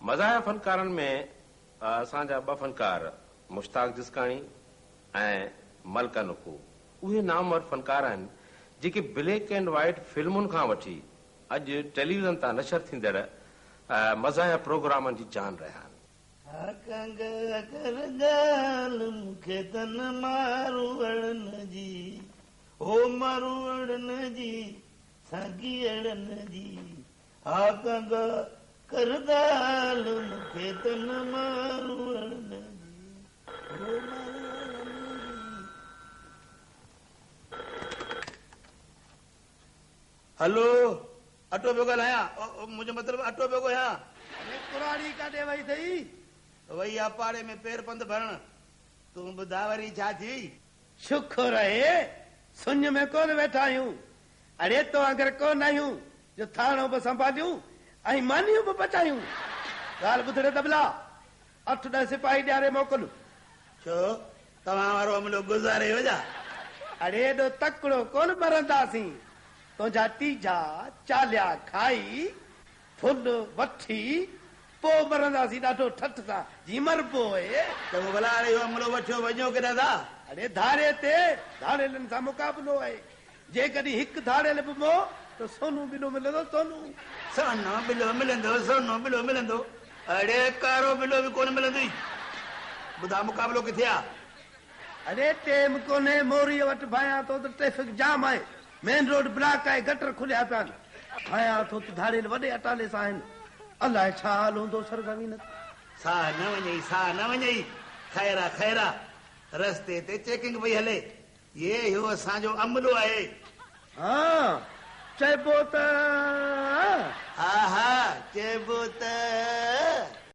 मज़ाहिया फनकारनि में असांजा ॿ फनकार मुश्ताक जिसकाणी ऐं मलका नुकू उहे नामवर फनकार आहिनि जेके ब्लैक एंड वाइट फिल्मुनि खां वठी अॼु टेलीविज़न तां नशर थींदड़ मज़ाहिया प्रोग्रामनि जी जान रहिया हेलो अटो पियो ॻाल्हायां मुंहिंजो मतिलबु अटो पियो ॻोल्हां कुराड़ी काॾे वई अथई वई आहे पाड़े में पेर पंधु भरण तूं ॿुधा वरी छा थी शुक्र आहे सुञ में कोन वेठा आहियूं अड़े तो अगरि कोन आहियूं जो थाणो बि संभालियूं ऐं मानियूं बि बचायूं ॻाल्हि ॿुधड़े तबला 8-10 सिपाही ॾियारे मोकिल छो तव्हां वारो अमलो गुज़ारे हो जा अड़े एॾो तकिड़ो कोन मरंदासीं तुंहिंजा तीजा चालिया खाई फुल वठी पोइ मरंदासीं ॾाढो ठठ सां जी मरबो आहे त भला हाणे इहो अमलो वठियो वञो केॾा था अड़े धारे ते धाड़ेलनि सां मुक़ाबिलो आहे जेकॾहिं हिकु धाड़ेल बि मो त सोनू बिलो मिलंदो सोनू सोनो बिलो मिलंदो सोनो बिलो मिलंदो अड़े कारो बिलो बि कोन मिलंदो ॿुधा मुक़ाबिलो किथे आहे अड़े टेम कोन्हे मोरीअ वटि भायां थो त ट्रैफिक जाम आहे मेन रोड ब्लॉक आहे गटर खुलिया पिया आहिनि भायां थो त धाड़ेल वॾे अटाले सां आहिनि अलाए छा हाल हूंदो सरगर्मी न साह न वञई ख़ैरा ख़ैरा रस्ते ते चेकिंग पई हले ये इहो असांजो अमलो आहे हा चइबो त हा चइबो त